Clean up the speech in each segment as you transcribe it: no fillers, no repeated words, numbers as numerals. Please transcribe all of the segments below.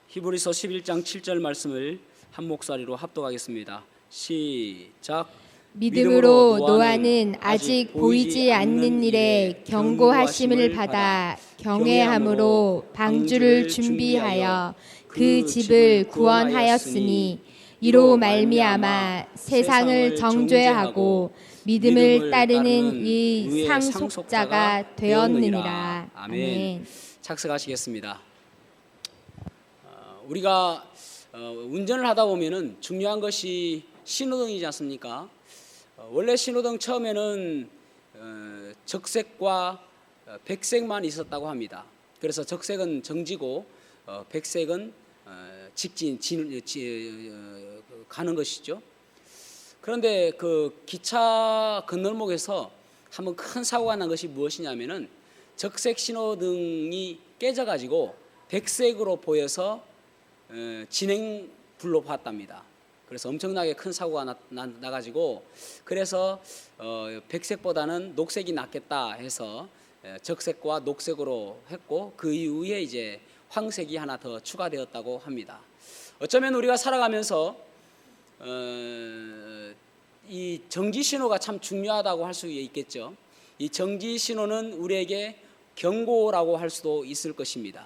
히브리서 11장 7절 말씀을 한 목소리로 합독하겠습니다. 시작. 믿음으로 노아는 아직 보이지 않는 일에 경고하심을 받아 경외함으로 방주를 준비하여 그 집을 구원하였으니 이로 말미암아 세상을 정죄하고 믿음을 따르는 이 상속자가 되었느니라. 아멘. 착석하시겠습니다. 우리가 운전을 하다 보면은 중요한 것이 신호등이지 않습니까? 원래 신호등 처음에는 적색과 백색만 있었다고 합니다. 그래서 적색은 정지고 백색은 직진 가는 것이죠. 그런데 그 기차 건널목에서 한번 큰 사고가 난 것이 무엇이냐면은 적색 신호등이 깨져가지고 백색으로 보여서 진행불로 봤답니다. 그래서 엄청나게 큰 사고가 나가지고 그래서 백색보다는 녹색이 낫겠다 해서 적색과 녹색으로 했고 그 이후에 이제 황색이 하나 더 추가되었다고 합니다. 어쩌면 우리가 살아가면서 이 정지 신호가 참 중요하다고 할 수 있겠죠. 이 정지 신호는 우리에게 경고라고 할 수도 있을 것입니다.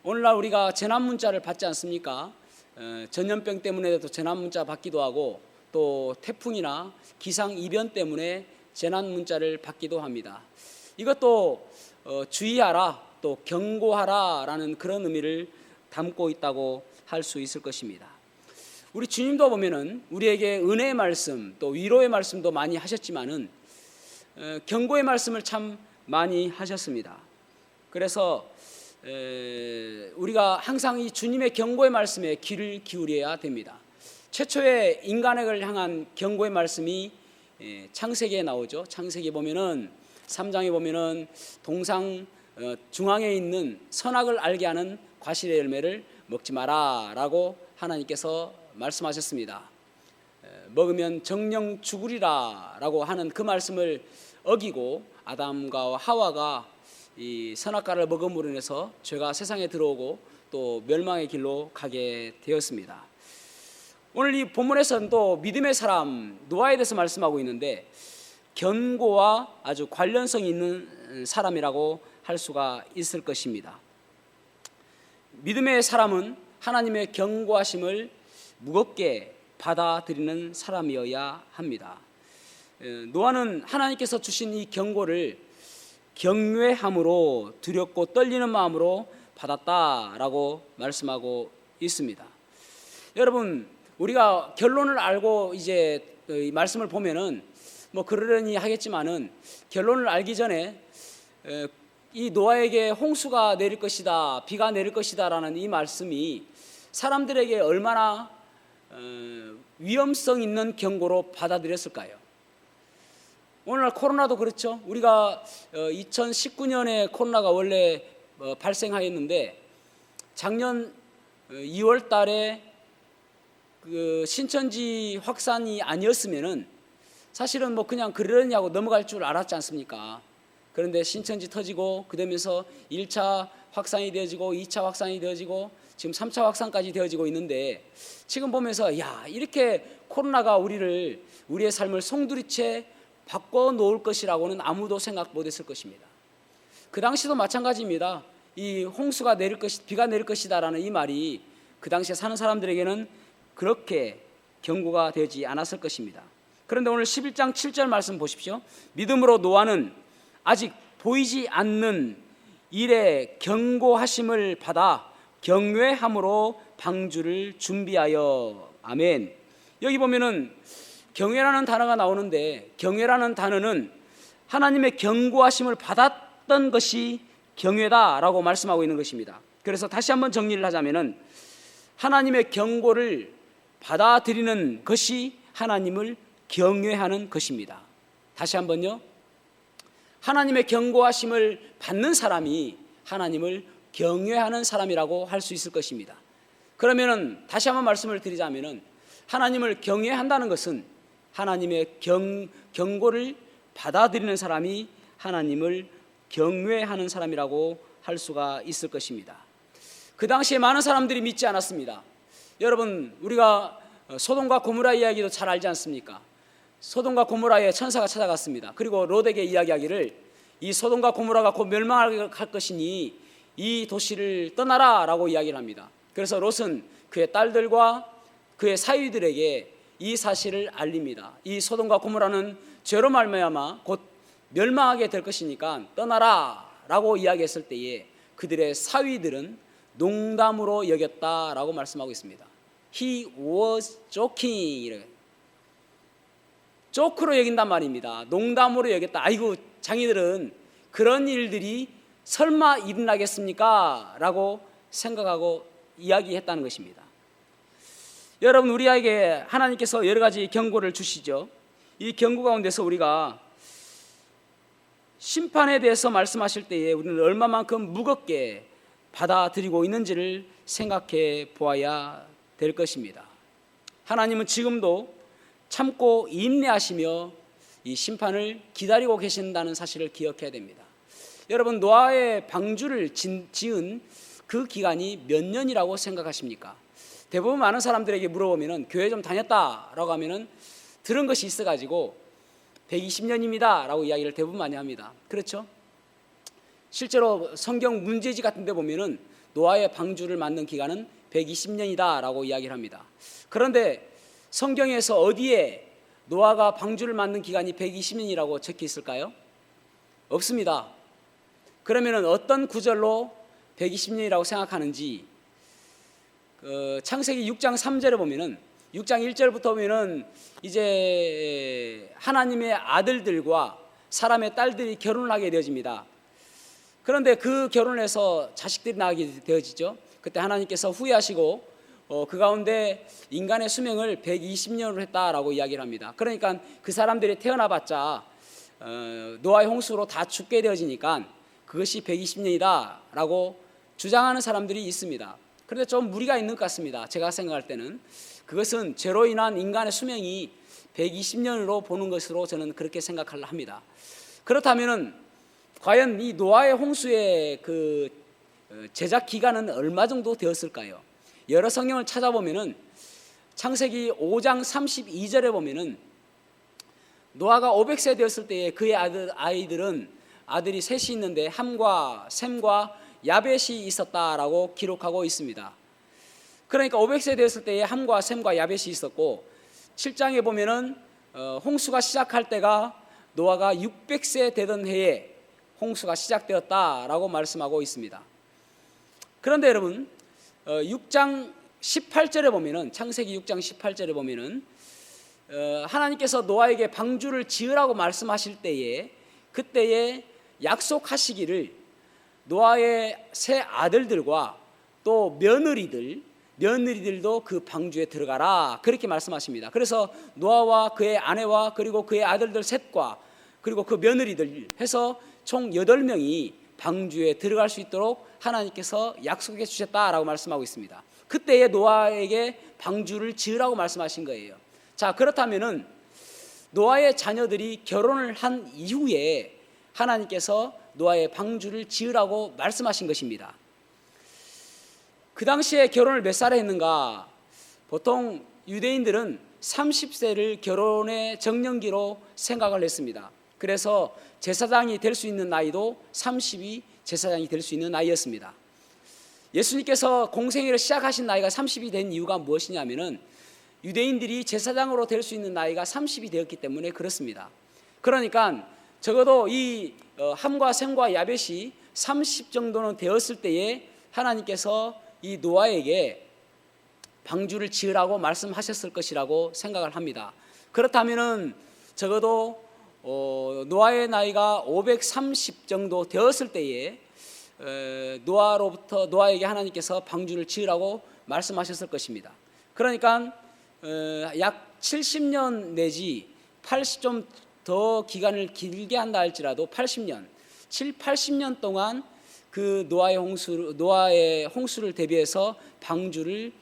오늘날 우리가 재난 문자를 받지 않습니까? 전염병 때문에도 재난 문자 받기도 하고 또 태풍이나 기상 이변 때문에 재난 문자를 받기도 합니다. 이것도 주의하라 또 경고하라라는 그런 의미를 담고 있다고 할 수 있을 것입니다. 우리 주님도 보면은 우리에게 은혜의 말씀 또 위로의 말씀도 많이 하셨지만은 경고의 말씀을 참 많이 하셨습니다. 그래서 우리가 항상 이 주님의 경고의 말씀에 귀를 기울여야 됩니다. 최초의 인간을 향한 경고의 말씀이 창세기에 나오죠. 창세기 보면은 3장에 보면은 동상 중앙에 있는 선악을 알게 하는 과실의 열매를 먹지 마라라고 하나님께서 말씀하셨습니다. 먹으면 정령 죽으리라라고 하는 그 말씀을 어기고 아담과 하와가 이 선악과를 먹음으로 인해서 죄가 세상에 들어오고 또 멸망의 길로 가게 되었습니다. 오늘 이 본문에서는 또 믿음의 사람 노아에 대해서 말씀하고 있는데 경고와 아주 관련성이 있는 사람이라고 할 수가 있을 것입니다. 믿음의 사람은 하나님의 경고하심을 무겁게 받아들이는 사람이어야 합니다. 노아는 하나님께서 주신 이 경고를 경외함으로 두렵고 떨리는 마음으로 받았다라고 말씀하고 있습니다. 여러분, 우리가 결론을 알고 이제 이 말씀을 보면은 뭐 그러려니 하겠지만은 결론을 알기 전에 이 노아에게 홍수가 내릴 것이다, 비가 내릴 것이다라는 이 말씀이 사람들에게 얼마나 위험성 있는 경고로 받아들였을까요? 오늘날 코로나도 그렇죠. 우리가 2019년에 코로나가 원래 발생하였는데 작년 2월 달에 그 신천지 확산이 아니었으면은 사실은 뭐 그냥 그러려냐고 넘어갈 줄 알았지 않습니까? 그런데 신천지 터지고 그러면서 1차 확산이 되어지고 2차 확산이 되어지고 지금 3차 확산까지 되어지고 있는데 지금 보면서 야, 이렇게 코로나가 우리의 삶을 송두리째 바꿔놓을 것이라고는 아무도 생각 못했을 것입니다. 그 당시도 마찬가지입니다. 이 홍수가 내릴 것이, 비가 내릴 것이다라는 이 말이 그 당시에 사는 사람들에게는 그렇게 경고가 되지 않았을 것입니다. 그런데 오늘 11장 7절 말씀 보십시오. 믿음으로 노아는 아직 보이지 않는 일에 경고하심을 받아 경외함으로 방주를 준비하여. 아멘. 여기 보면은 경외라는 단어가 나오는데 경외라는 단어는 하나님의 경고하심을 받았던 것이 경외다라고 말씀하고 있는 것입니다. 그래서 다시 한번 정리를 하자면은 하나님의 경고를 받아들이는 것이 하나님을 경외하는 것입니다. 다시 한번요. 하나님의 경고하심을 받는 사람이 하나님을 경외하는 사람이라고 할 수 있을 것입니다. 그러면은 다시 한번 말씀을 드리자면은 하나님을 경외한다는 것은 하나님의 경고를 받아들이는 사람이 하나님을 경외하는 사람이라고 할 수가 있을 것입니다. 그 당시에 많은 사람들이 믿지 않았습니다. 여러분, 우리가 소돔과 고모라 이야기도 잘 알지 않습니까? 소돔과 고모라에 천사가 찾아갔습니다. 그리고 롯에게 이야기하기를 이 소돔과 고모라가 곧 멸망할 것이니 이 도시를 떠나라 라고 이야기를 합니다. 그래서 롯은 그의 딸들과 그의 사위들에게 이 사실을 알립니다. 이 소돔과 고모라는 죄로 말미암아 곧 멸망하게 될 것이니까 떠나라 라고 이야기했을 때에 그들의 사위들은 농담으로 여겼다라고 말씀하고 있습니다. He was joking. 조크로 여긴단 말입니다. 농담으로 여겼다. 아이고, 자기들은 그런 일들이 설마 일어나겠습니까? 라고 생각하고 이야기했다는 것입니다. 여러분, 우리에게 하나님께서 여러 가지 경고를 주시죠. 이 경고 가운데서 우리가 심판에 대해서 말씀하실 때에 우리는 얼마만큼 무겁게 받아들이고 있는지를 생각해 보아야 될 것입니다. 하나님은 지금도 참고 인내하시며 이 심판을 기다리고 계신다는 사실을 기억해야 됩니다. 여러분, 노아의 방주를 지은 그 기간이 몇 년이라고 생각하십니까? 대부분 많은 사람들에게 물어보면 교회 좀 다녔다라고 하면 들은 것이 있어가지고 120년입니다 라고 이야기를 대부분 많이 합니다. 그렇죠? 실제로 성경 문제지 같은 데 보면은 노아의 방주를 만든 기간은 120년이다 라고 이야기를 합니다. 그런데 성경에서 어디에 노아가 방주를 만든 기간이 120년이라고 적혀 있을까요? 없습니다. 그러면 어떤 구절로 120년이라고 생각하는지 창세기 6장 3절에 보면은 6장 1절부터 보면은 이제 하나님의 아들들과 사람의 딸들이 결혼을 하게 되어집니다. 그런데 그 결혼해서 자식들이 나게 되어지죠. 그때 하나님께서 후회하시고 그 가운데 인간의 수명을 120년으로 했다라고 이야기를 합니다. 그러니까 그 사람들이 태어나봤자 노아의 홍수로 다 죽게 되어지니까 그것이 120년이다라고 주장하는 사람들이 있습니다. 그런데 좀 무리가 있는 것 같습니다. 제가 생각할 때는 그것은 죄로 인한 인간의 수명이 120년으로 보는 것으로 저는 그렇게 생각을 합니다. 그렇다면은 과연 이 노아의 홍수의 그 제작 기간은 얼마 정도 되었을까요? 여러 성경을 찾아보면은 창세기 5장 32절에 보면은 노아가 500세 되었을 때에 그의 아들이 셋이 있는데 함과 셈과 야벳이 있었다라고 기록하고 있습니다. 그러니까 500세 되었을 때에 함과 셈과 야벳이 있었고 7장에 보면은 홍수가 시작할 때가 노아가 600세 되던 해에 홍수가 시작되었다라고 말씀하고 있습니다. 그런데 여러분 6장 18절에 보면은 창세기 6장 18절에 보면은 하나님께서 노아에게 방주를 지으라고 말씀하실 때에 그때에 약속하시기를 노아의 세 아들들과 또 며느리들도 그 방주에 들어가라 그렇게 말씀하십니다. 그래서 노아와 그의 아내와 그리고 그의 아들들 셋과 그리고 그 며느리들 해서 총 8명이 방주에 들어갈 수 있도록 하나님께서 약속해 주셨다라고 말씀하고 있습니다. 그때에 노아에게 방주를 지으라고 말씀하신 거예요. 자, 그렇다면은 노아의 자녀들이 결혼을 한 이후에 하나님께서 노아의 방주를 지으라고 말씀하신 것입니다. 그 당시에 결혼을 몇 살에 했는가? 보통 유대인들은 30세를 결혼의 정년기로 생각을 했습니다. 그래서 제사장이 될 수 있는 나이도 30이 제사장이 될 수 있는 나이였습니다. 예수님께서 공생애를 시작하신 나이가 30이 된 이유가 무엇이냐면은 유대인들이 제사장으로 될 수 있는 나이가 30이 되었기 때문에 그렇습니다. 그러니까 적어도 이 함과 셈과 야벳이 30 정도는 되었을 때에 하나님께서 이 노아에게 방주를 지으라고 말씀하셨을 것이라고 생각을 합니다. 그렇다면은 적어도 노아의 나이가 530 정도 되었을 때에 노아에게 하나님께서 방주를 지으라고 말씀하셨을 것입니다. 그러니까 약 70년 내지 80 좀 더 기간을 길게 한다 할지라도 80년, 80년 동안 그 노아의 홍수를 대비해서 방주를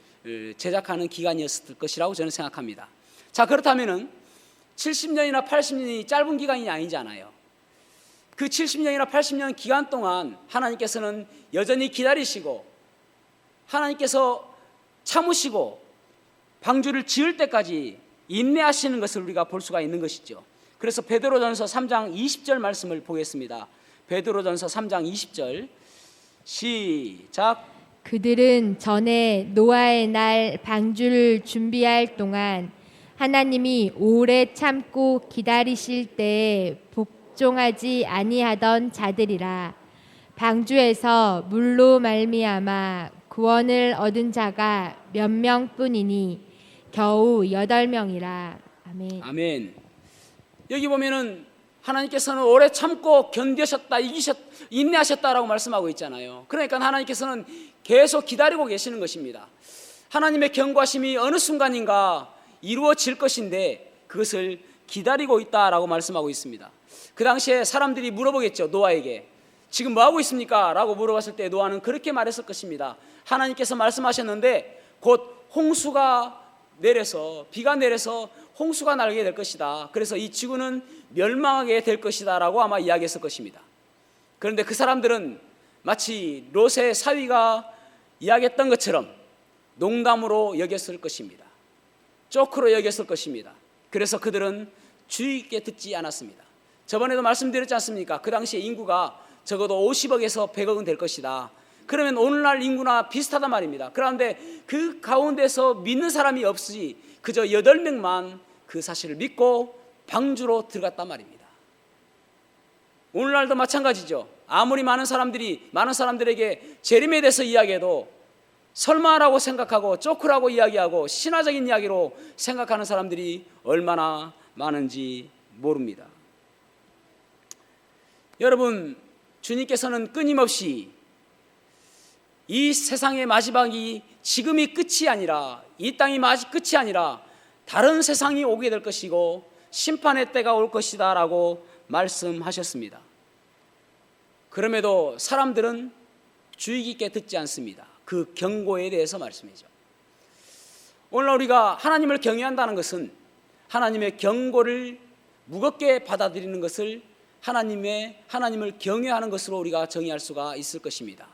제작하는 기간이었을 것이라고 저는 생각합니다. 자, 그렇다면은 70년이나 80년이 짧은 기간이 아니잖아요. 그 70년이나 80년 기간 동안 하나님께서는 여전히 기다리시고 하나님께서 참으시고 방주를 지을 때까지 인내하시는 것을 우리가 볼 수가 있는 것이죠. 그래서 베드로전서 3장 20절 말씀을 보겠습니다. 베드로전서 3장 20절 시작. 그들은 전에 노아의 날 방주를 준비할 동안 하나님이 오래 참고 기다리실 때에 복종하지 아니하던 자들이라. 방주에서 물로 말미암아 구원을 얻은 자가 몇 명뿐이니 겨우 8명이라. 아멘. 아멘. 여기 보면은 하나님께서는 오래 참고 견디셨다, 인내하셨다라고 말씀하고 있잖아요. 그러니까 하나님께서는 계속 기다리고 계시는 것입니다. 하나님의 경고하심이 어느 순간인가 이루어질 것인데 그것을 기다리고 있다라고 말씀하고 있습니다. 그 당시에 사람들이 물어보겠죠. 노아에게 지금 뭐하고 있습니까? 라고 물어봤을 때 노아는 그렇게 말했을 것입니다. 하나님께서 말씀하셨는데 곧 홍수가 내려서, 비가 내려서 홍수가 나게 될 것이다. 그래서 이 지구는 멸망하게 될 것이다 라고 아마 이야기했을 것입니다. 그런데 그 사람들은 마치 롯의 사위가 이야기했던 것처럼 농담으로 여겼을 것입니다. 조크로 여겼을 것입니다. 그래서 그들은 주의 깊게 듣지 않았습니다. 저번에도 말씀드렸지 않습니까? 그 당시에 인구가 적어도 50억에서 100억은 될 것이다. 그러면 오늘날 인구나 비슷하단 말입니다. 그런데 그 가운데서 믿는 사람이 없이 그저 8명만 그 사실을 믿고 방주로 들어갔단 말입니다. 오늘날도 마찬가지죠. 아무리 많은 사람들에게 재림에 대해서 이야기해도 설마라고 생각하고 조크라고 이야기하고 신화적인 이야기로 생각하는 사람들이 얼마나 많은지 모릅니다. 여러분, 주님께서는 끊임없이 이 세상의 마지막이 지금이 끝이 아니라, 이 땅이 끝이 아니라 다른 세상이 오게 될 것이고 심판의 때가 올 것이다 라고 말씀하셨습니다. 그럼에도 사람들은 주의 깊게 듣지 않습니다. 그 경고에 대해서 말씀이죠. 오늘 우리가 하나님을 경외한다는 것은 하나님의 경고를 무겁게 받아들이는 것을 하나님을 경외하는 것으로 우리가 정의할 수가 있을 것입니다.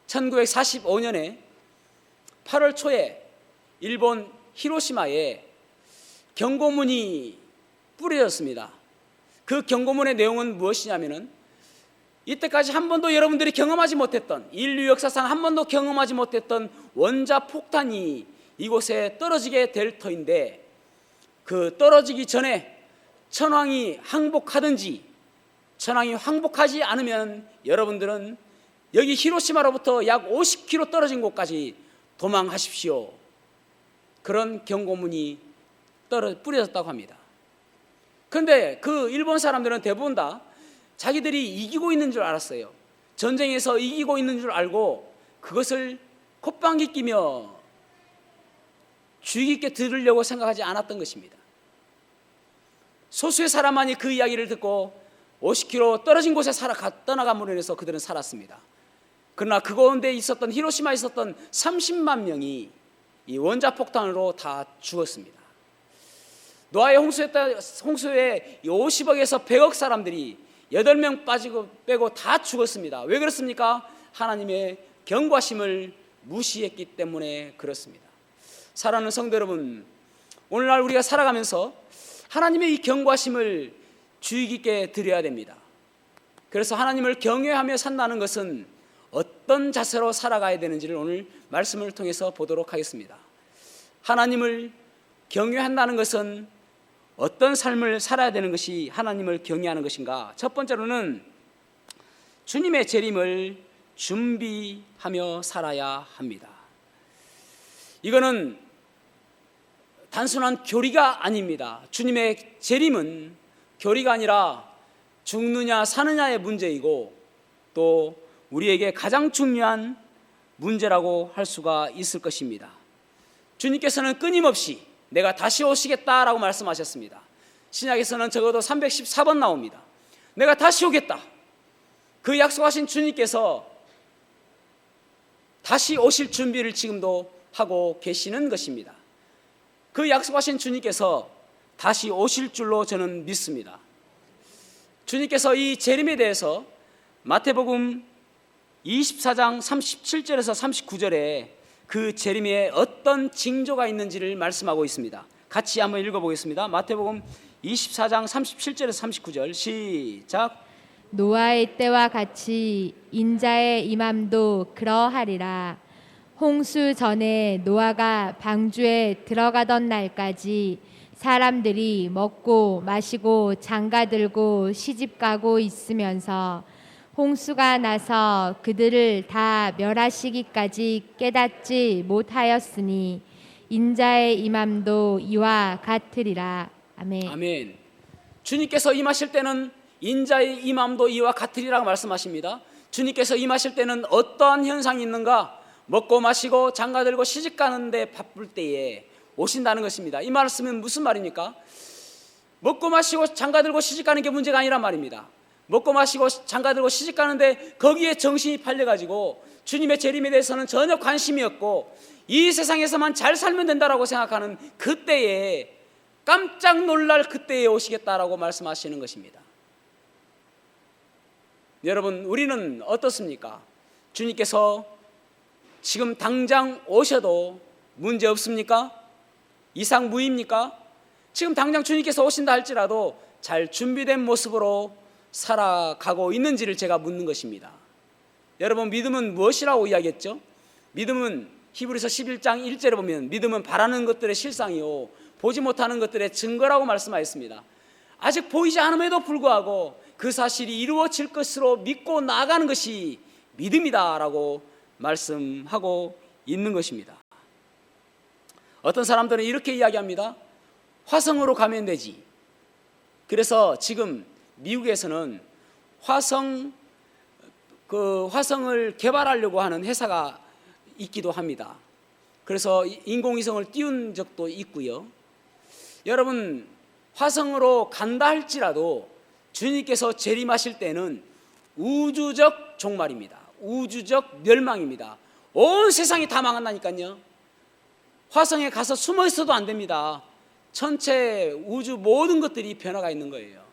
1945년에 8월 초에 일본 히로시마에 경고문이 뿌려졌습니다. 그 경고문의 내용은 무엇이냐면은 이때까지 한 번도 여러분들이 경험하지 못했던, 인류 역사상 한 번도 경험하지 못했던 원자폭탄이 이곳에 떨어지게 될 터인데, 그 떨어지기 전에 천황이 항복하든지 천황이 항복하지 않으면 여러분들은 여기 히로시마로부터 약 50km 떨어진 곳까지 도망하십시오. 그런 경고문이 뿌려졌다고 합니다. 그런데 그 일본 사람들은 대부분 다 자기들이 이기고 있는 줄 알았어요. 전쟁에서 이기고 있는 줄 알고 그것을 콧방귀 끼며 주의 깊게 들으려고 생각하지 않았던 것입니다. 소수의 사람만이 그 이야기를 듣고 50km 떨어진 곳에 떠나감으로 인해서 그들은 살았습니다. 그러나 그 가운데 있었던, 히로시마에 있었던 30만 명이 이 원자폭탄으로 다 죽었습니다. 노아의 홍수에 50억에서 100억 사람들이 8명 빼고 다 죽었습니다. 왜 그렇습니까? 하나님의 경고하심을 무시했기 때문에 그렇습니다. 사랑하는 성도 여러분, 오늘날 우리가 살아가면서 하나님의 이 경고하심을 주의 깊게 드려야 됩니다. 그래서 하나님을 경외하며 산다는 것은 어떤 자세로 살아가야 되는지를 오늘 말씀을 통해서 보도록 하겠습니다. 하나님을 경외한다는 것은 어떤 삶을 살아야 되는 것이 하나님을 경외하는 것인가? 첫 번째로는 주님의 재림을 준비하며 살아야 합니다. 이거는 단순한 교리가 아닙니다. 주님의 재림은 교리가 아니라 죽느냐 사느냐의 문제이고 또 우리에게 가장 중요한 문제라고 할 수가 있을 것입니다. 주님께서는 끊임없이 내가 다시 오시겠다라고 말씀하셨습니다. 신약에서는 적어도 314번 나옵니다. 내가 다시 오겠다. 그 약속하신 주님께서 다시 오실 준비를 지금도 하고 계시는 것입니다. 그 약속하신 주님께서 다시 오실 줄로 저는 믿습니다. 주님께서 이 재림에 대해서 마태복음 24장 37절에서 39절에 그 재림에 어떤 징조가 있는지를 말씀하고 있습니다. 같이 한번 읽어보겠습니다. 마태복음 24장 37절에서 39절 시작. 노아의 때와 같이 인자의 임함도 그러하리라. 홍수 전에 노아가 방주에 들어가던 날까지 사람들이 먹고 마시고 장가들고 시집가고 있으면서 홍수가 나서 그들을 다 멸하시기까지 깨닫지 못하였으니 인자의 임함도 이와 같으리라. 아멘. 아멘. 주님께서 임하실 때는 인자의 임함도 이와 같으리라고 말씀하십니다. 주님께서 임하실 때는 어떠한 현상이 있는가? 먹고 마시고 장가들고 시집가는데 바쁠 때에 오신다는 것입니다. 이 말씀은 무슨 말입니까? 먹고 마시고 장가들고 시집가는 게 문제가 아니란 말입니다. 먹고 마시고 장가들고 시집가는데 거기에 정신이 팔려가지고 주님의 재림에 대해서는 전혀 관심이 없고 이 세상에서만 잘 살면 된다라고 생각하는 그때에, 깜짝 놀랄 그때에 오시겠다라고 말씀하시는 것입니다. 여러분, 우리는 어떻습니까? 주님께서 지금 당장 오셔도 문제 없습니까? 이상 무입니까? 지금 당장 주님께서 오신다 할지라도 잘 준비된 모습으로 살아가고 있는지를 제가 묻는 것입니다. 여러분, 믿음은 무엇이라고 이야기했죠? 믿음은 히브리서 11장 1절에 보면 믿음은 바라는 것들의 실상이요 보지 못하는 것들의 증거라고 말씀하였습니다. 아직 보이지 않음에도 불구하고 그 사실이 이루어질 것으로 믿고 나아가는 것이 믿음이다라고 말씀하고 있는 것입니다. 어떤 사람들은 이렇게 이야기합니다. 화성으로 가면 되지. 그래서 지금 미국에서는 화성을 개발하려고 하는 회사가 있기도 합니다. 그래서 인공위성을 띄운 적도 있고요. 여러분, 화성으로 간다 할지라도 주님께서 재림하실 때는 우주적 종말입니다. 우주적 멸망입니다. 온 세상이 다 망한다니까요. 화성에 가서 숨어 있어도 안 됩니다. 전체 우주 모든 것들이 변화가 있는 거예요.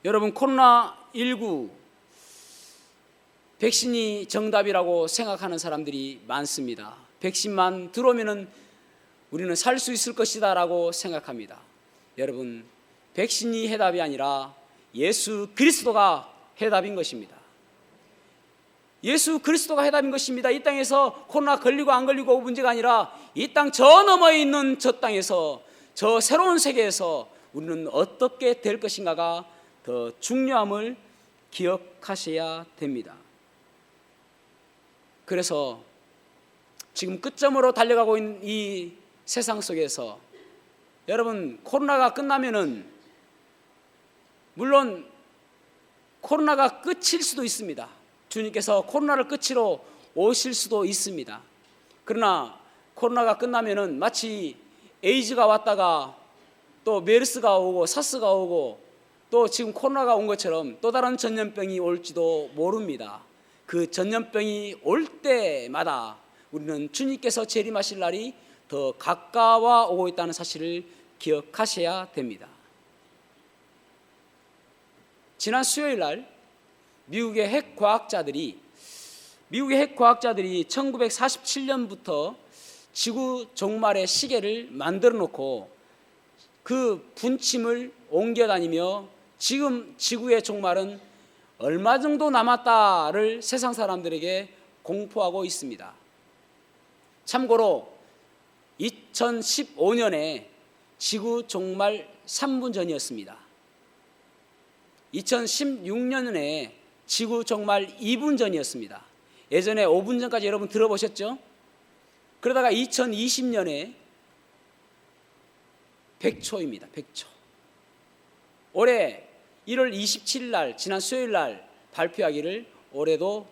여러분, 코로나19 백신이 정답이라고 생각하는 사람들이 많습니다. 백신만 들어오면은 우리는 살 수 있을 것이다 라고 생각합니다. 여러분, 백신이 해답이 아니라 예수 그리스도가 해답인 것입니다. 예수 그리스도가 해답인 것입니다. 이 땅에서 코로나 걸리고 안 걸리고 문제가 아니라 이 땅 저 너머에 있는 저 땅에서, 저 새로운 세계에서 우리는 어떻게 될 것인가가 더 중요함을 기억하셔야 됩니다. 그래서 지금 끝점으로 달려가고 있는 이 세상 속에서 여러분, 코로나가 끝나면은 물론 코로나가 끝일 수도 있습니다. 주님께서 코로나를 끝으로 오실 수도 있습니다. 그러나 코로나가 끝나면은 마치 에이즈가 왔다가 또 메르스가 오고 사스가 오고 또 지금 코로나가 온 것처럼 또 다른 전염병이 올지도 모릅니다. 그 전염병이 올 때마다 우리는 주님께서 재림하실 날이 더 가까워 오고 있다는 사실을 기억하셔야 됩니다. 지난 수요일 날 미국의 핵과학자들이 1947년부터 지구 종말의 시계를 만들어 놓고 그 분침을 옮겨 다니며 지금 지구의 종말은 얼마 정도 남았다를 세상 사람들에게 공포하고 있습니다. 참고로 2015년에 지구 종말 3분 전이었습니다. 2016년에 지구 종말 2분 전이었습니다. 예전에 5분 전까지 여러분 들어보셨죠? 그러다가 2020년에 100초입니다. 100초. 올해 1월 27일 날, 지난 수요일 날 발표하기를 올해도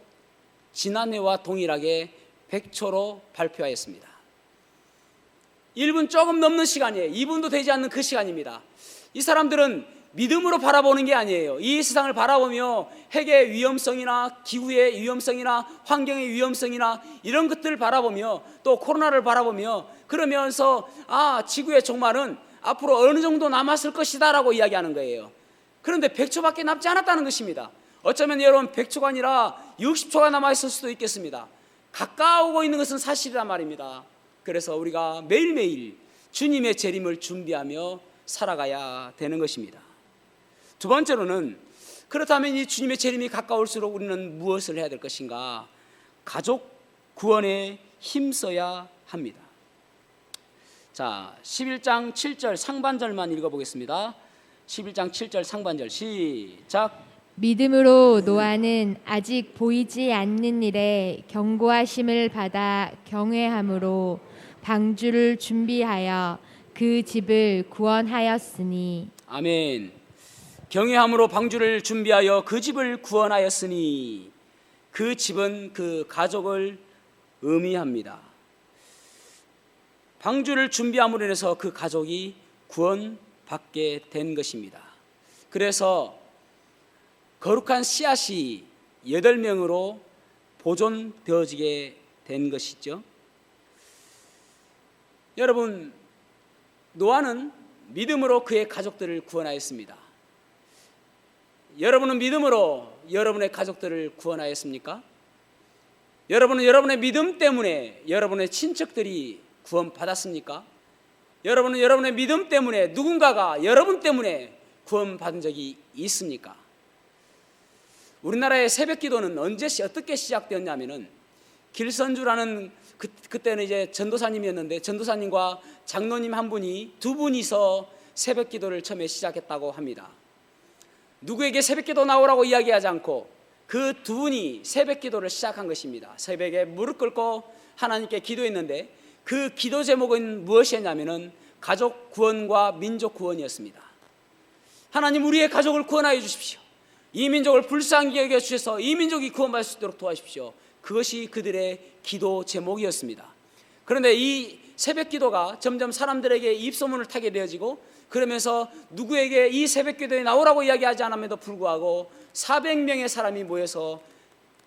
지난해와 동일하게 100초로 발표하였습니다. 1분 조금 넘는 시간이에요. 2분도 되지 않는 그 시간입니다. 이 사람들은 믿음으로 바라보는 게 아니에요. 이 세상을 바라보며 핵의 위험성이나 기후의 위험성이나 환경의 위험성이나 이런 것들을 바라보며 또 코로나를 바라보며 그러면서 지구의 종말은 앞으로 어느 정도 남았을 것이다 라고 이야기하는 거예요. 그런데 100초밖에 남지 않았다는 것입니다. 어쩌면 여러분 100초가 아니라 60초가 남아있을 수도 있겠습니다. 가까워오고 있는 것은 사실이란 말입니다. 그래서 우리가 매일매일 주님의 재림을 준비하며 살아가야 되는 것입니다. 두 번째로는, 그렇다면 이 주님의 재림이 가까울수록 우리는 무엇을 해야 될 것인가? 가족 구원에 힘써야 합니다. 자, 11장 7절 상반절만 읽어보겠습니다. 11장 7절 상반절 시작. 믿음으로 노아는 아직 보이지 않는 일에 경고하심을 받아 경외함으로 방주를 준비하여 그 집을 구원하였으니. 아멘. 경외함으로 방주를 준비하여 그 집을 구원하였으니, 그 집은 그 가족을 의미합니다. 방주를 준비함으로 인해서 그 가족이 구원받게 된 것입니다. 그래서 거룩한 씨앗이 8명으로 보존되어지게 된 것이죠. 여러분, 노아는 믿음으로 그의 가족들을 구원하였습니다. 여러분은 믿음으로 여러분의 가족들을 구원하였습니까? 여러분은 여러분의 믿음 때문에 여러분의 친척들이 구원받았습니까? 여러분은 여러분의 믿음 때문에 누군가가 여러분 때문에 구원받은 적이 있습니까? 우리나라의 새벽기도는 어떻게 시작되었냐면은, 길선주라는 그때는 이제 전도사님이었는데, 전도사님과 장로님 한 분이, 두 분이서 새벽기도를 처음에 시작했다고 합니다. 누구에게 새벽기도 나오라고 이야기하지 않고 그 두 분이 새벽기도를 시작한 것입니다. 새벽에 무릎 꿇고 하나님께 기도했는데, 그 기도 제목은 무엇이었냐면은 가족 구원과 민족 구원이었습니다. 하나님, 우리의 가족을 구원하여 주십시오. 이 민족을 불쌍히 여겨 주셔서 이 민족이 구원받을 수 있도록 도와주십시오. 그것이 그들의 기도 제목이었습니다. 그런데 이 새벽 기도가 점점 사람들에게 입소문을 타게 되어지고, 그러면서 누구에게 이 새벽 기도에 나오라고 이야기하지 않음에도 불구하고 400명의 사람이 모여서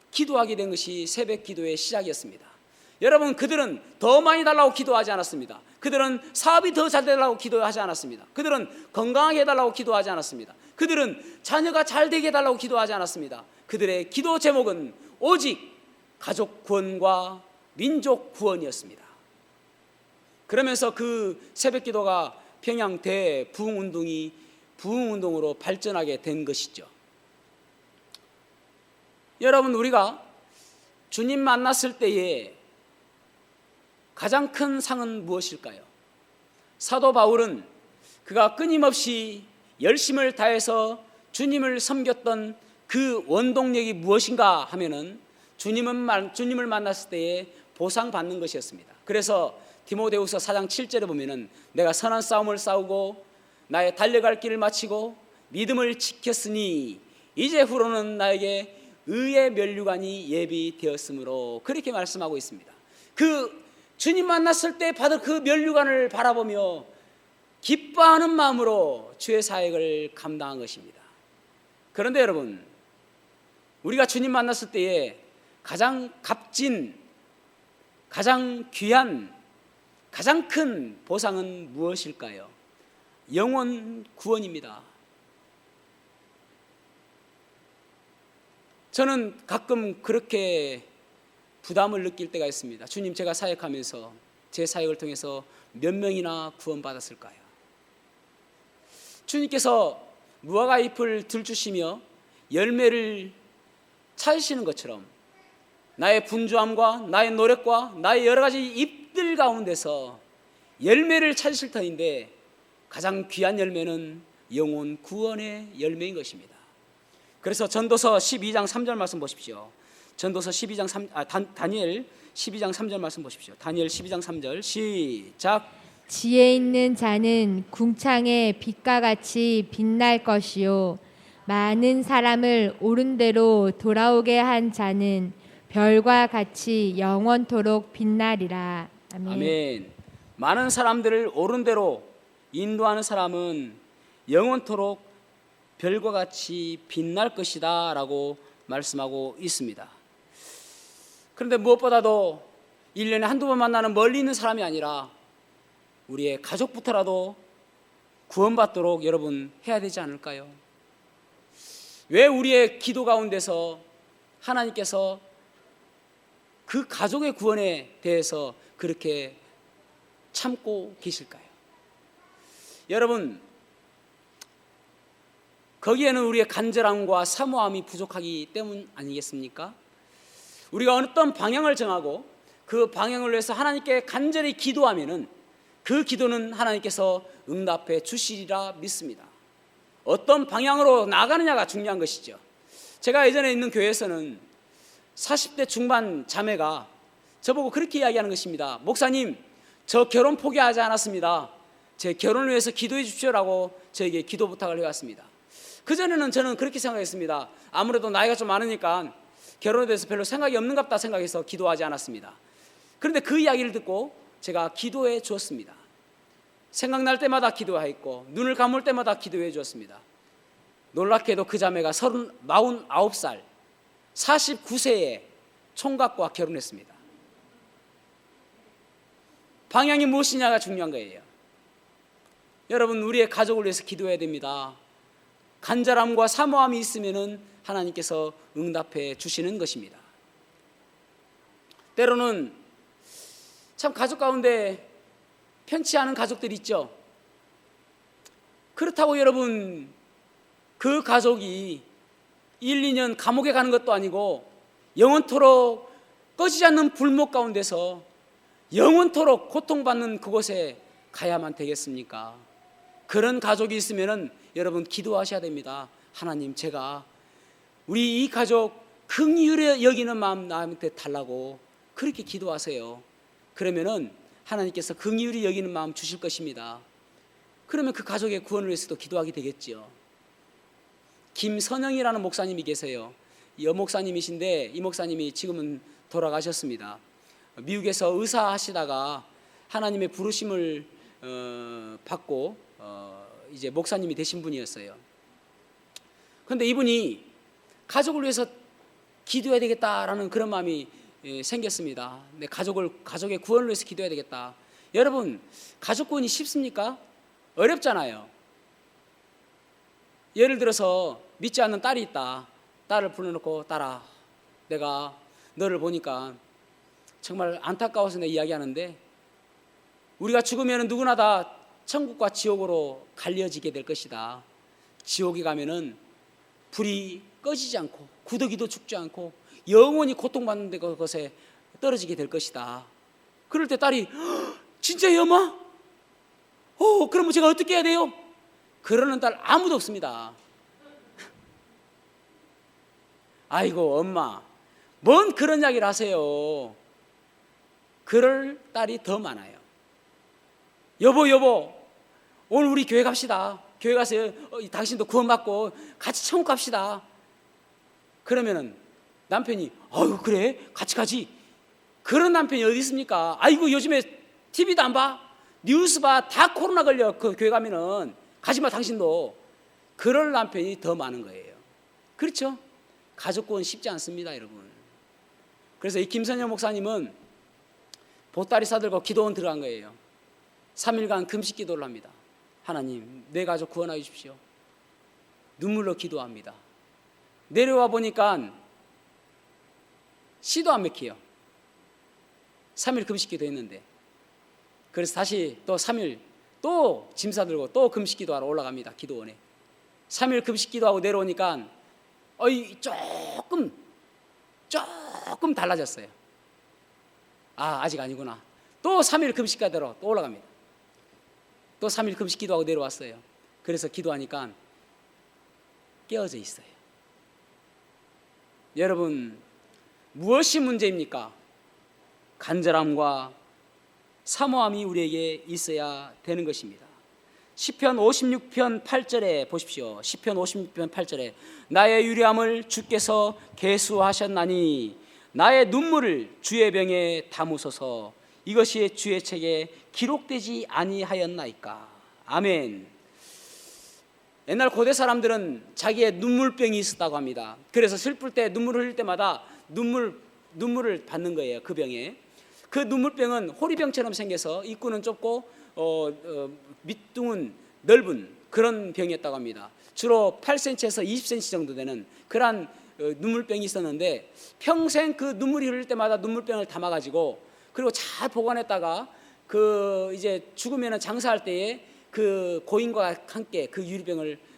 기도하게 된 것이 새벽 기도의 시작이었습니다. 여러분, 그들은 더 많이 달라고 기도하지 않았습니다. 그들은 사업이 더 잘 되라고 기도하지 않았습니다. 그들은 건강하게 해달라고 기도하지 않았습니다. 그들은 자녀가 잘 되게 해달라고 기도하지 않았습니다. 그들의 기도 제목은 오직 가족 구원과 민족 구원이었습니다. 그러면서 그 새벽 기도가 평양 대부흥운동이 부흥운동으로 발전하게 된 것이죠. 여러분, 우리가 주님 만났을 때에 가장 큰 상은 무엇일까요? 사도 바울은 그가 끊임없이 열심을 다해서 주님을 섬겼던 그 원동력이 무엇인가 하면은 주님을 만났을 때에 보상받는 것이었습니다. 그래서 디모데후서 4장 7절에 보면은 내가 선한 싸움을 싸우고 나의 달려갈 길을 마치고 믿음을 지켰으니 이제후로는 나에게 의의 면류관이 예비되었으므로, 그렇게 말씀하고 있습니다. 그 주님 만났을 때 받은 그 면류관을 바라보며 기뻐하는 마음으로 주의 사역을 감당한 것입니다. 그런데 여러분, 우리가 주님 만났을 때에 가장 값진, 가장 귀한, 가장 큰 보상은 무엇일까요? 영혼 구원입니다. 저는 가끔 그렇게 부담을 느낄 때가 있습니다. 주님, 제가 사역하면서 제 사역을 통해서 몇 명이나 구원받았을까요? 주님께서 무화과 잎을 들주시며 열매를 찾으시는 것처럼 나의 분주함과 나의 노력과 나의 여러 가지 잎들 가운데서 열매를 찾으실 터인데, 가장 귀한 열매는 영혼 구원의 열매인 것입니다. 그래서 전도서 12장 3절 말씀 보십시오. 전도서 12장 다니엘 12장 3절 말씀 보십시오. 다니엘 12장 3절 시작. 지혜 있는 자는 궁창의 빛과 같이 빛날 것이요 많은 사람을 옳은 대로 돌아오게 한 자는 별과 같이 영원토록 빛나리라. 아멘. 아멘. 많은 사람들을 옳은 대로 인도하는 사람은 영원토록 별과 같이 빛날 것이다 라고 말씀하고 있습니다. 그런데 무엇보다도 1년에 한두 번 만나는 멀리 있는 사람이 아니라 우리의 가족부터라도 구원받도록 여러분 해야 되지 않을까요? 왜 우리의 기도 가운데서 하나님께서 그 가족의 구원에 대해서 그렇게 참고 계실까요? 여러분, 거기에는 우리의 간절함과 사모함이 부족하기 때문 아니겠습니까? 우리가 어떤 방향을 정하고 그 방향을 위해서 하나님께 간절히 기도하면은 그 기도는 하나님께서 응답해 주시리라 믿습니다. 어떤 방향으로 나가느냐가 중요한 것이죠. 제가 예전에 있는 교회에서는 40대 중반 자매가 저보고 그렇게 이야기하는 것입니다. 목사님, 저 결혼 포기하지 않았습니다. 제 결혼을 위해서 기도해 주십시오라고 저에게 기도 부탁을 해왔습니다. 그전에는 저는 그렇게 생각했습니다. 아무래도 나이가 좀 많으니까 결혼에 대해서 별로 생각이 없는갑다 생각해서 기도하지 않았습니다. 그런데 그 이야기를 듣고 제가 기도해 주었습니다. 생각날 때마다 기도했고 눈을 감을 때마다 기도해 주었습니다. 놀랍게도 그 자매가 49살 49세에 총각과 결혼했습니다. 방향이 무엇이냐가 중요한 거예요. 여러분, 우리의 가족을 위해서 기도해야 됩니다. 간절함과 사모함이 있으면 하나님께서 응답해 주시는 것입니다. 때로는 참 가족 가운데 편치 않은 가족들이 있죠. 그렇다고 여러분, 그 가족이 1, 2년 감옥에 가는 것도 아니고 영원토록 꺼지지 않는 불목 가운데서 영원토록 고통받는 그곳에 가야만 되겠습니까? 그런 가족이 있으면 여러분 기도하셔야 됩니다. 하나님, 제가 우리 이 가족 긍휼히 여기는 마음 나한테 달라고 그렇게 기도하세요. 그러면은 하나님께서 긍휼히 여기는 마음 주실 것입니다. 그러면 그 가족의 구원을 위해서도 기도하게 되겠지요. 김선영이라는 목사님이 계세요. 여목사님이신데 이 목사님이 지금은 돌아가셨습니다. 미국에서 의사 하시다가 하나님의 부르심을 받고 이제 목사님이 되신 분이었어요. 그런데 이분이 가족을 위해서 기도해야 되겠다라는 그런 마음이 생겼습니다. 내 가족의 구원을 위해서 기도해야 되겠다. 여러분, 가족 구원이 쉽습니까? 어렵잖아요. 예를 들어서 믿지 않는 딸이 있다. 딸을 불러놓고, 딸아, 내가 너를 보니까 정말 안타까워서 내 이야기하는데 우리가 죽으면 누구나 다 천국과 지옥으로 갈려지게 될 것이다. 지옥에 가면은 불이 꺼지지 않고 구더기도 죽지 않고 영원히 고통받는 것에 떨어지게 될 것이다. 그럴 때 딸이 진짜요, 엄마? 그러면 제가 어떻게 해야 돼요? 그러는 딸 아무도 없습니다. 아이고 엄마, 뭔 그런 이야기를 하세요. 그럴 딸이 더 많아요. 여보, 오늘 우리 교회 갑시다. 교회 가서 당신도 구원받고 같이 천국 갑시다. 그러면은 남편이 그래, 같이 가지. 그런 남편이 어디 있습니까? 아이고 요즘에 TV도 안 봐, 뉴스 봐, 다 코로나 걸려. 그 교회 가면은 가지마 당신도. 그럴 남편이 더 많은 거예요. 그렇죠? 가족 구원 쉽지 않습니다, 여러분. 그래서 이 김선영 목사님은 보따리 싸들고 기도원 들어간 거예요. 3일간 금식 기도를 합니다. 하나님, 내 가족 구원하여 주십시오. 눈물로 기도합니다. 내려와 보니까 씨도 안 맥혀요. 3일 금식 기도 했는데. 그래서 다시 또 3일 또 짐 싸들고 또 금식 기도하러 올라갑니다. 기도원에. 3일 금식 기도하고 내려오니까 조금 달라졌어요. 아직 아니구나. 또 3일 금식 기도하러 또 올라갑니다. 또 3일 금식 기도하고 내려왔어요. 그래서 기도하니까 깨어져 있어요. 여러분, 무엇이 문제입니까? 간절함과 사모함이 우리에게 있어야 되는 것입니다. 시편 56편 8절에 보십시오. 시편 56편 8절에 나의 유리함을 주께서 계수하셨나니 나의 눈물을 주의 병에 담으소서. 이것이 주의 책에 기록되지 아니하였나이까. 아멘. 옛날 고대 사람들은 자기의 눈물병이 있었다고 합니다. 그래서 슬플 때 눈물을 흘릴 때마다 눈물을 받는 거예요. 그 병에. 그 눈물병은 호리병처럼 생겨서 입구는 좁고 밑둥은 넓은 그런 병이었다고 합니다. 주로 8cm에서 20cm 정도 되는 그러한 눈물병이 있었는데, 평생 그 눈물이 흐를 때마다 눈물병을 담아가지고 그리고 잘 보관했다가 그 이제 죽으면 장사할 때에 그 고인과 함께 그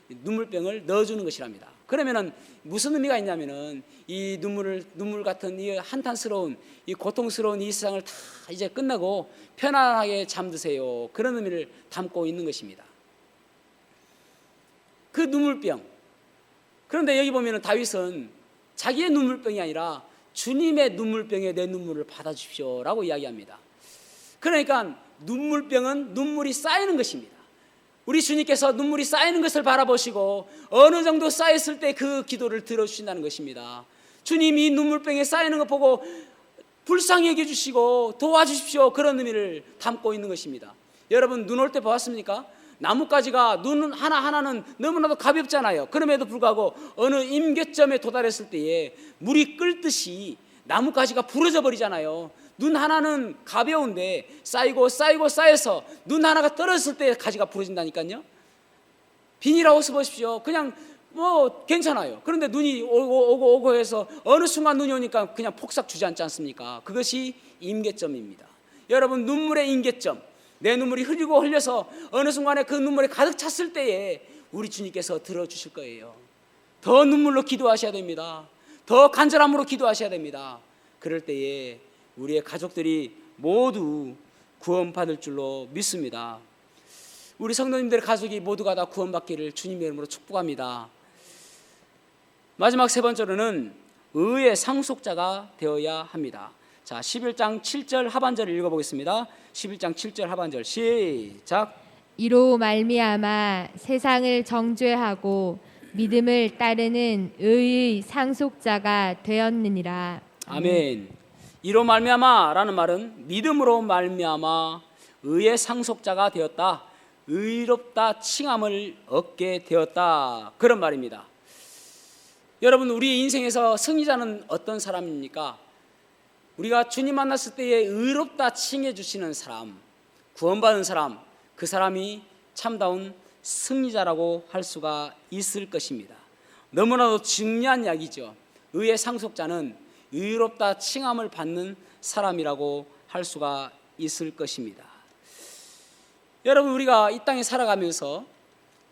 눈물병을 넣어주는 것이랍니다. 그러면은 무슨 의미가 있냐면은 이 눈물 같은 이 한탄스러운 이 고통스러운 이 세상을 다 이제 끝내고 편안하게 잠드세요, 그런 의미를 담고 있는 것입니다. 그 눈물병. 그런데 여기 보면은 다윗은 자기의 눈물병이 아니라 주님의 눈물병에 내 눈물을 받아주십시오라고 이야기합니다. 그러니까 눈물병은 눈물이 쌓이는 것입니다. 우리 주님께서 눈물이 쌓이는 것을 바라보시고 어느 정도 쌓였을 때 그 기도를 들어주신다는 것입니다. 주님이 눈물병에 쌓이는 것 보고 불쌍히 여겨주시고 도와주십시오, 그런 의미를 담고 있는 것입니다. 여러분, 눈 올 때 보았습니까? 나뭇가지가 눈 하나하나는 너무나도 가볍잖아요. 그럼에도 불구하고 어느 임계점에 도달했을 때에 물이 끓듯이 나뭇가지가 부러져 버리잖아요. 눈 하나는 가벼운데 쌓여서 눈 하나가 떨어졌을 때 가지가 부러진다니까요. 비닐하우스 보십시오. 그냥 뭐 괜찮아요. 그런데 눈이 오고 해서 어느 순간 눈이 오니까 그냥 폭삭 주저앉지 않습니까? 그것이 임계점입니다. 여러분, 눈물의 임계점, 내 눈물이 흘려서 어느 순간에 그 눈물이 가득 찼을 때에 우리 주님께서 들어주실 거예요. 더 눈물로 기도하셔야 됩니다. 더 간절함으로 기도하셔야 됩니다. 그럴 때에 우리의 가족들이 모두 구원받을 줄로 믿습니다. 우리 성도님들의 가족이 모두가 다 구원받기를 주님의 이름으로 축복합니다. 마지막 세 번째로는 의의 상속자가 되어야 합니다. 자, 11장 7절 하반절을 읽어보겠습니다. 11장 7절 하반절 시작. 이로 말미암아 세상을 정죄하고 믿음을 따르는 의의 상속자가 되었느니라. 아멘. 이로 말미암아라는 말은 믿음으로 말미암아 의의 상속자가 되었다, 의롭다 칭함을 얻게 되었다, 그런 말입니다. 여러분, 우리 인생에서 승리자는 어떤 사람입니까? 우리가 주님 만났을 때에 의롭다 칭해 주시는 사람, 구원받은 사람, 그 사람이 참다운 승리자라고 할 수가 있을 것입니다. 너무나도 중요한 이야기죠. 의의 상속자는 의롭다 칭함을 받는 사람이라고 할 수가 있을 것입니다. 여러분, 우리가 이 땅에 살아가면서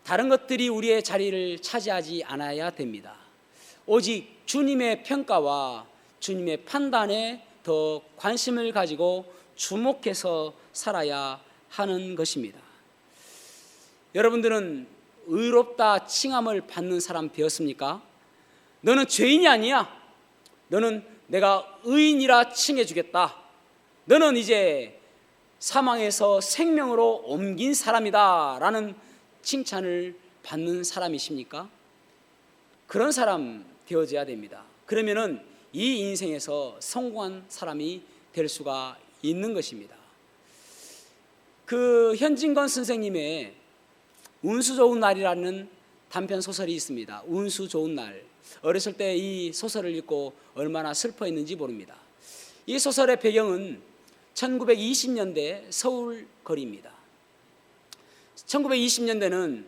다른 것들이 우리의 자리를 차지하지 않아야 됩니다. 오직 주님의 평가와 주님의 판단에 더 관심을 가지고 주목해서 살아야 하는 것입니다. 여러분들은 의롭다 칭함을 받는 사람 되었습니까? 너는 죄인이 아니야. 너는 내가 의인이라 칭해 주겠다. 너는 이제 사망에서 생명으로 옮긴 사람이다 라는 칭찬을 받는 사람이십니까? 그런 사람 되어져야 됩니다. 그러면은 이 인생에서 성공한 사람이 될 수가 있는 것입니다. 그 현진건 선생님의 운수 좋은 날이라는 단편 소설이 있습니다. 운수 좋은 날. 어렸을 때 이 소설을 읽고 얼마나 슬퍼했는지 모릅니다. 이 소설의 배경은 1920년대 서울 거리입니다. 1920년대는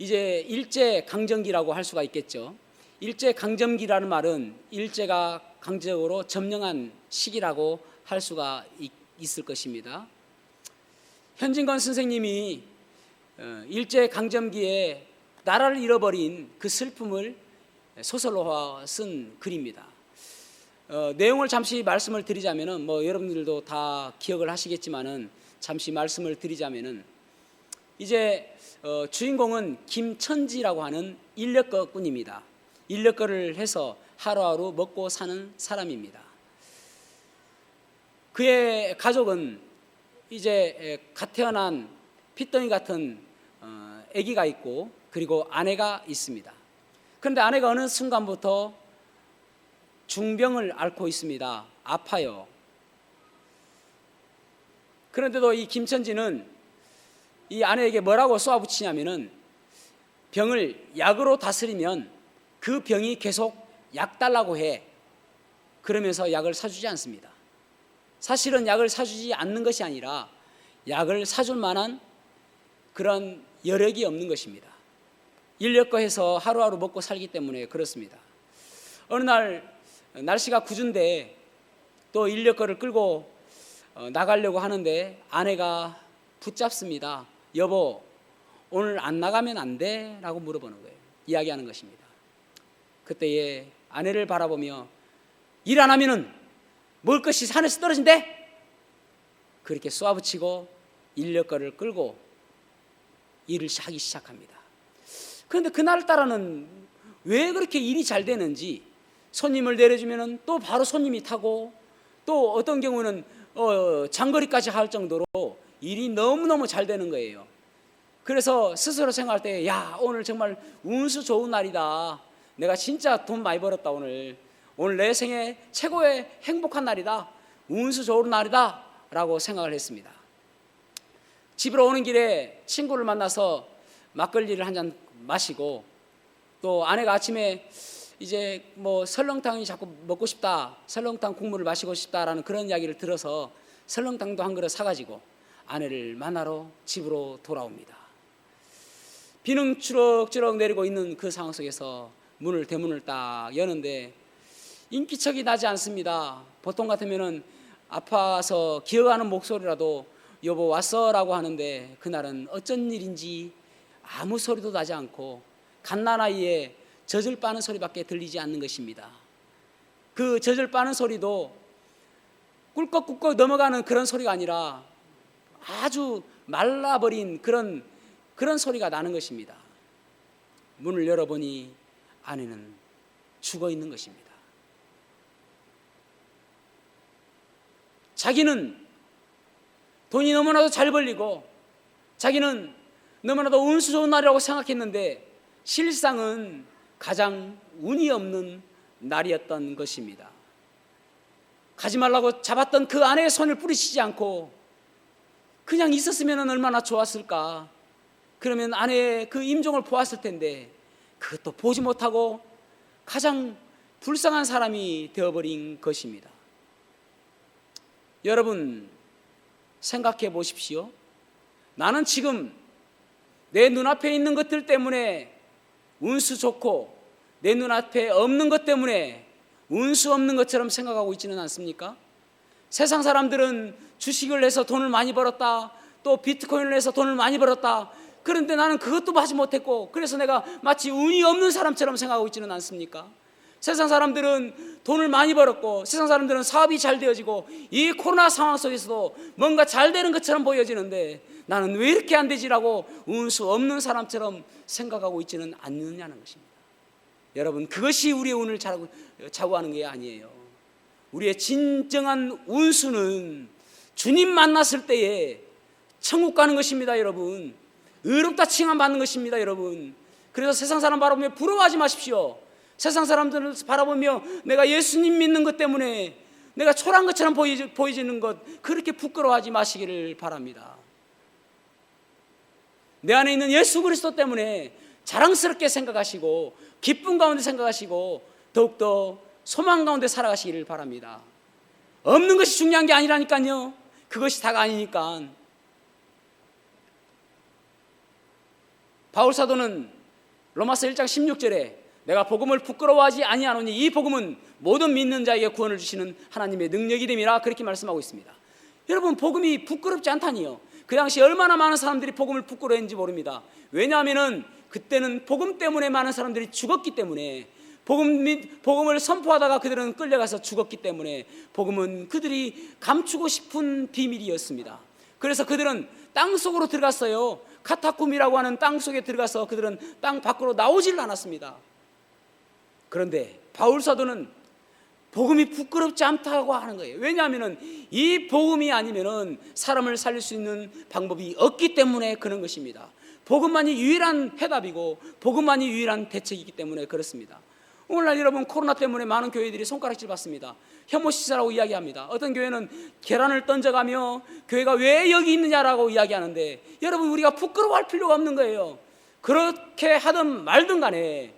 이제 일제 강점기라고 할 수가 있겠죠. 일제 강점기라는 말은 일제가 강제적으로 점령한 시기라고 할 수가 있을 것입니다. 현진건 선생님이 일제 강점기에 나라를 잃어버린 그 슬픔을 소설로 쓴 글입니다. 내용을 잠시 말씀을 드리자면은 뭐 여러분들도 다 기억을 하시겠지만은 잠시 말씀을 드리자면은 이제 주인공은 김천지라고 하는 인력거꾼입니다. 인력거를 해서 하루하루 먹고 사는 사람입니다. 그의 가족은 이제 갓 태어난 핏덩이 같은 아기가 있고 그리고 아내가 있습니다. 그런데 아내가 어느 순간부터 중병을 앓고 있습니다. 아파요. 그런데도 이 김천지는 이 아내에게 뭐라고 쏘아붙이냐면은 병을 약으로 다스리면 그 병이 계속 약 달라고 해. 그러면서 약을 사주지 않습니다. 사실은 약을 사주지 않는 것이 아니라 약을 사줄 만한 그런 여력이 없는 것입니다. 인력거해서 하루하루 먹고 살기 때문에 그렇습니다. 어느 날 날씨가 궂은데 또 인력거를 끌고 나가려고 하는데 아내가 붙잡습니다. 여보, 오늘 안 나가면 안 돼? 라고 물어보는 거예요. 이야기하는 것입니다. 그때에 아내를 바라보며 일 안 하면은 먹을 것이 산에서 떨어진대? 그렇게 쏘아붙이고 인력거를 끌고 일을 하기 시작합니다. 그런데 그날따라는 왜 그렇게 일이 잘 되는지 손님을 내려주면은 또 바로 손님이 타고 또 어떤 경우는 장거리까지 할 정도로 일이 너무너무 잘 되는 거예요. 그래서 스스로 생각할 때, 야, 오늘 정말 운수 좋은 날이다. 내가 진짜 돈 많이 벌었다. 오늘 내 생애 최고의 행복한 날이다. 운수 좋은 날이다 라고 생각을 했습니다. 집으로 오는 길에 친구를 만나서 막걸리를 한 잔 마시고, 또 아내가 아침에 이제 뭐 설렁탕이 자꾸 먹고 싶다, 설렁탕 국물을 마시고 싶다라는 그런 이야기를 들어서 설렁탕도 한 그릇 사가지고 아내를 만나러 집으로 돌아옵니다. 비는 추럭추럭 내리고 있는 그 상황 속에서 대문을 딱 여는데 인기척이 나지 않습니다. 보통 같으면은 아파서 기어가는 목소리라도 여보 왔어? 라고 하는데 그날은 어쩐 일인지 아무 소리도 나지 않고 갓난아이의 젖을 빠는 소리밖에 들리지 않는 것입니다. 그 젖을 빠는 소리도 꿀꺽꿀꺽 넘어가는 그런 소리가 아니라 아주 말라버린 그런 소리가 나는 것입니다. 문을 열어보니 아내는 죽어 있는 것입니다. 자기는 돈이 너무나도 잘 벌리고 자기는 너무나도 운수 좋은 날이라고 생각했는데 실상은 가장 운이 없는 날이었던 것입니다. 가지 말라고 잡았던 그 아내의 손을 뿌리치지 않고 그냥 있었으면 얼마나 좋았을까. 그러면 아내의 그 임종을 보았을 텐데 그것도 보지 못하고 가장 불쌍한 사람이 되어버린 것입니다. 여러분 생각해 보십시오. 나는 지금 내 눈앞에 있는 것들 때문에 운수 좋고 내 눈앞에 없는 것 때문에 운수 없는 것처럼 생각하고 있지는 않습니까? 세상 사람들은 주식을 해서 돈을 많이 벌었다, 또 비트코인을 해서 돈을 많이 벌었다. 그런데 나는 그것도 하지 못했고 그래서 내가 마치 운이 없는 사람처럼 생각하고 있지는 않습니까? 세상 사람들은 돈을 많이 벌었고 세상 사람들은 사업이 잘 되어지고 이 코로나 상황 속에서도 뭔가 잘 되는 것처럼 보여지는데 나는 왜 이렇게 안 되지라고 운수 없는 사람처럼 생각하고 있지는 않느냐는 것입니다. 여러분, 그것이 우리의 운을 좌우하는 게 아니에요. 우리의 진정한 운수는 주님 만났을 때에 천국 가는 것입니다. 여러분, 의롭다 칭함 받는 것입니다. 여러분, 그래서 세상 사람 바라보며 부러워하지 마십시오. 세상 사람들을 바라보며 내가 예수님 믿는 것 때문에 내가 초라한 것처럼 보이지는 것, 그렇게 부끄러워하지 마시기를 바랍니다. 내 안에 있는 예수 그리스도 때문에 자랑스럽게 생각하시고 기쁨 가운데 생각하시고 더욱더 소망 가운데 살아가시기를 바랍니다. 없는 것이 중요한 게 아니라니까요. 그것이 다가 아니니까. 바울 사도는 로마서 1장 16절에 내가 복음을 부끄러워하지 아니하노니 이 복음은 모든 믿는 자에게 구원을 주시는 하나님의 능력이 됨이라, 그렇게 말씀하고 있습니다. 여러분, 복음이 부끄럽지 않다니요. 그 당시 얼마나 많은 사람들이 복음을 부끄러워했는지 모릅니다. 왜냐하면 그때는 복음 때문에 많은 사람들이 죽었기 때문에, 복음을 선포하다가 그들은 끌려가서 죽었기 때문에 복음은 그들이 감추고 싶은 비밀이었습니다. 그래서 그들은 땅 속으로 들어갔어요. 카타쿰이라고 하는 땅 속에 들어가서 그들은 땅 밖으로 나오질 않았습니다. 그런데 바울 사도는 복음이 부끄럽지 않다고 하는 거예요. 왜냐하면 이 복음이 아니면 사람을 살릴 수 있는 방법이 없기 때문에 그런 것입니다. 복음만이 유일한 해답이고 복음만이 유일한 대책이기 때문에 그렇습니다. 오늘날 여러분, 코로나 때문에 많은 교회들이 손가락질 받습니다. 혐오시사라고 이야기합니다. 어떤 교회는 계란을 던져가며 교회가 왜 여기 있느냐라고 이야기하는데, 여러분, 우리가 부끄러워할 필요가 없는 거예요. 그렇게 하든 말든 간에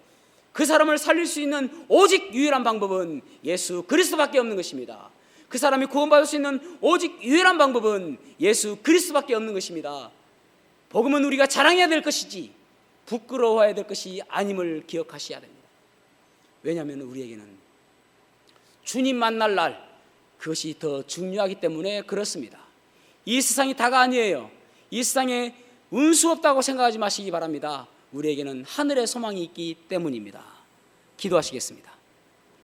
그 사람을 살릴 수 있는 오직 유일한 방법은 예수 그리스도밖에 없는 것입니다. 그 사람이 구원받을 수 있는 오직 유일한 방법은 예수 그리스도밖에 없는 것입니다. 복음은 우리가 자랑해야 될 것이지 부끄러워해야 될 것이 아님을 기억하셔야 됩니다. 왜냐하면 우리에게는 주님 만날 날, 그것이 더 중요하기 때문에 그렇습니다. 이 세상이 다가 아니에요. 이 세상에 운수 없다고 생각하지 마시기 바랍니다. 우리에게는 하늘의 소망이 있기 때문입니다. 기도하시겠습니다.